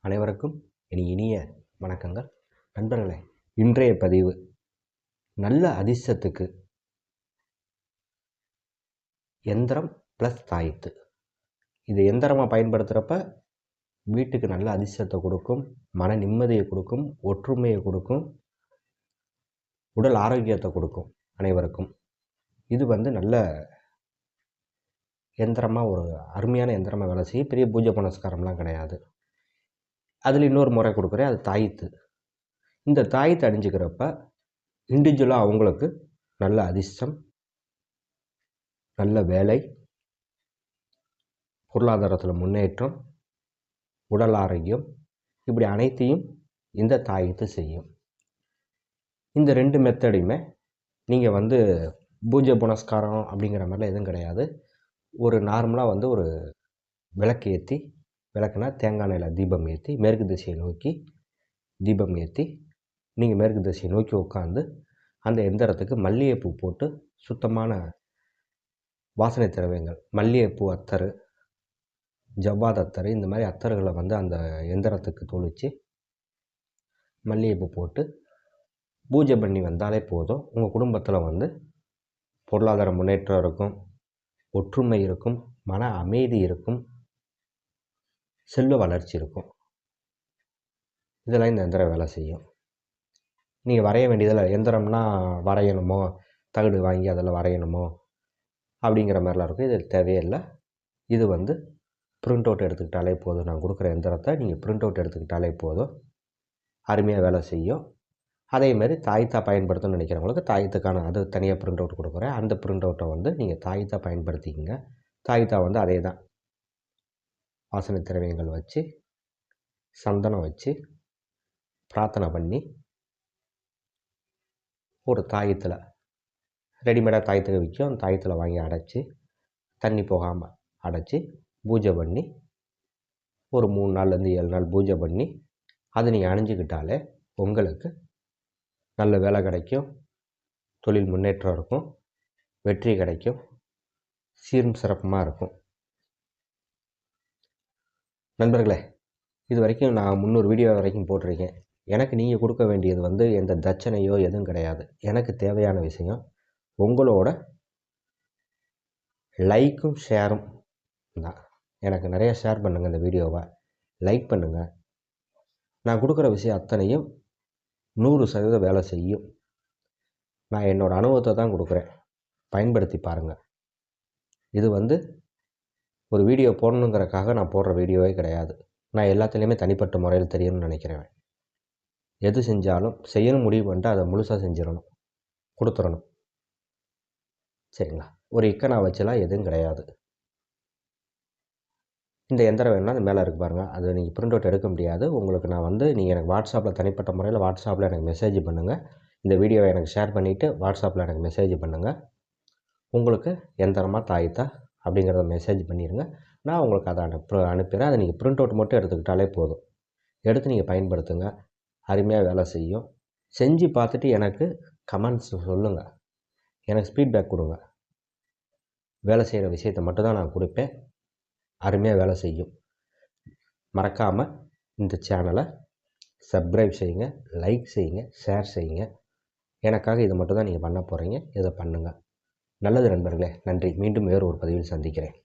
அனைவருக்கும் இனிய வணக்கங்கள். நண்பர்களே, இன்றைய பதிவு நல்ல அதிர்ஷ்டத்துக்கு எந்திரம் ப்ளஸ் தாயத்து. இது எந்திரமாக பயன்படுத்துகிறப்ப வீட்டுக்கு நல்ல அதிர்ஷ்டத்தை கொடுக்கும், மன நிம்மதியை கொடுக்கும், ஒற்றுமையை கொடுக்கும், உடல் ஆரோக்கியத்தை கொடுக்கும் அனைவருக்கும். இது நல்ல எந்திரமாக, ஒரு அருமையான எந்திரமாக வேலை செய்யும். பெரிய பூஜை புனஸ்காரம்லாம் கிடையாது. அதில் இன்னொரு முறை கொடுக்குறேன், அது தாயத்து. இந்த தாயத்தை அணிஞ்சிக்கிறப்ப இண்டிவிஜுவலாக அவங்களுக்கு நல்ல அதிர்ஷ்டம், நல்ல வேலை, பொருளாதாரத்தில் முன்னேற்றம், உடல் ஆரோக்கியம், இப்படி அனைத்தையும் இந்த தாயத்து செய்யும். இந்த 2 மெத்தடையுமே நீங்கள் பூஜை புனஸ்காரம் அப்படிங்கிற மாதிரிலாம் எதுவும் கிடையாது. ஒரு நார்மலாக ஒரு விளக்கு ஏற்றி, விளக்குனா தேங்காய் எண்ணெயில் தீபம் ஏற்றி, மேற்கு திசையை நோக்கி தீபம் ஏற்றி, நீங்கள் மேற்கு திசையை நோக்கி உட்காந்து அந்த எந்திரத்துக்கு மல்லிகைப்பூ போட்டு, சுத்தமான வாசனை திரவியங்கள், மல்லிகைப்பூ அத்தர், ஜவ்வாது அத்தர், இந்த மாதிரி அத்தர்களை அந்த எந்திரத்துக்கு தொளித்து மல்லிகைப்பூ போட்டு பூஜை பண்ணி வந்தாலே போதும். உங்கள் குடும்பத்தில் பொருளாதார முன்னேற்றம் இருக்கும், ஒற்றுமை இருக்கும், மன அமைதி இருக்கும், செல்வ வளர்ச்சி இருக்கும். இதெல்லாம் இந்த எந்திரம் வேலை செய்யும். நீங்கள் வரைய வேண்டியதில், எந்திரம்னா வரையணுமோ, தகடு வாங்கி அதில் வரையணுமோ அப்படிங்கிற மாதிரிலாம் இருக்கும். இது தேவையில்லை. இது ப்ரிண்ட் அவுட் எடுத்துக்கிட்டாலே போதும். நான் கொடுக்குற எந்திரத்தை நீங்கள் ப்ரிண்ட் அவுட் எடுத்துக்கிட்டாலே போதும், அருமையாக வேலை செய்யும். அதேமாதிரி தாயத்தா பயன்படுத்தணும்னு நினைக்கிறவங்களுக்கு தாயத்துக்கான அது தனியாக ப்ரிண்ட் அவுட் கொடுக்குறேன். அந்த ப்ரிண்ட் அவுட்டை நீங்கள் தாயத்தா பயன்படுத்திக்கங்க. தாயத்தா அதே தான், வாசனை திரவியங்கள் வச்சு, சந்தனம் வச்சு, பிரார்த்தனை பண்ணி, ஒரு தாயத்தில், ரெடிமேடாக தாயத்துக்கு விற்கும், அந்த தாயத்தில் வாங்கி அடைச்சி, தண்ணி போகாமல் அடைச்சி பூஜை பண்ணி, ஒரு 3 நாள்லேருந்து 7 நாள் பூஜை பண்ணி அதை நீங்கள் அணிஞ்சிக்கிட்டாலே உங்களுக்கு நல்ல வேலை கிடைக்கும், தொழில் முன்னேற்றம் இருக்கும், வெற்றி கிடைக்கும், சீரும் சிறப்புமாக இருக்கும். நண்பர்களே, இது வரைக்கும் நான் 300 வீடியோ வரைக்கும் போட்டிருக்கேன். எனக்கு நீங்கள் கொடுக்க வேண்டியது எந்த தட்சணையோ எதுவும் கிடையாது. எனக்கு தேவையான விஷயம் உங்களோட லைக்கும் ஷேரும் தான். எனக்கு நிறைய ஷேர் பண்ணுங்கள், இந்த வீடியோவை லைக் பண்ணுங்கள். நான் கொடுக்குற விஷயம் அத்தனையும் 100% வேலை செய்யும். நான் என்னோடய அனுபவத்தை தான் கொடுக்குறேன், பயன்படுத்தி பாருங்கள். இது ஒரு வீடியோ போடணுங்கிறக்காக நான் போடுற வீடியோவே கிடையாது. நான் எல்லாத்துலேயுமே தனிப்பட்ட முறையில் தெரியணும்னு நினைக்கிறேன். எது செஞ்சாலும் செய்யணும் முடிவு பண்ணிட்டு அதை முழுசாக செஞ்சிடணும், கொடுத்துடணும். சரிங்களா? ஒரு இக்கனா வச்செல்லாம் எதுவும் கிடையாது. இந்த எந்திரம் வேணுன்னா அது மேலே இருக்குது பாருங்கள், அது நீங்கள் ப்ரிண்ட் அவுட் எடுக்க முடியாது. உங்களுக்கு நான் நீங்கள் எனக்கு வாட்ஸ்அப்பில், தனிப்பட்ட முறையில் வாட்ஸ்அப்பில் எனக்கு மெசேஜ் பண்ணுங்கள். இந்த வீடியோவை எனக்கு ஷேர் பண்ணிவிட்டு வாட்ஸ்அப்பில் எனக்கு மெசேஜ் பண்ணுங்கள். உங்களுக்கு எந்திரமா தாயத்தா அப்படிங்கிறத மெசேஜ் பண்ணிடுங்க. நான் உங்களுக்கு அதை அனுப்புகிறேன். அதை நீங்கள் ப்ரிண்ட் அவுட் மட்டும் எடுத்துக்கிட்டாலே போதும். எடுத்து நீங்கள் பயன்படுத்துங்க, அருமையாக வேலை செய்யும். செஞ்சு பார்த்துட்டு எனக்கு கமெண்ட்ஸ் சொல்லுங்கள், எனக்கு ஃபீட்பேக் கொடுங்க. வேலை செய்கிற விஷயத்தை மட்டும்தான் நான் கொடுப்பேன், அருமையாக வேலை செய்யும். மறக்காமல் இந்த சேனலை சப்ஸ்கிரைப் செய்யுங்க, லைக் செய்யுங்க, ஷேர் செய்யுங்க. எனக்காக இதை மட்டும் தான் நீங்கள் பண்ண போகிறீங்க, இதை பண்ணுங்கள். நல்லது நண்பர்களே, நன்றி. மீண்டும் வேறு ஒரு பதிவில் சந்திக்கிறேன்.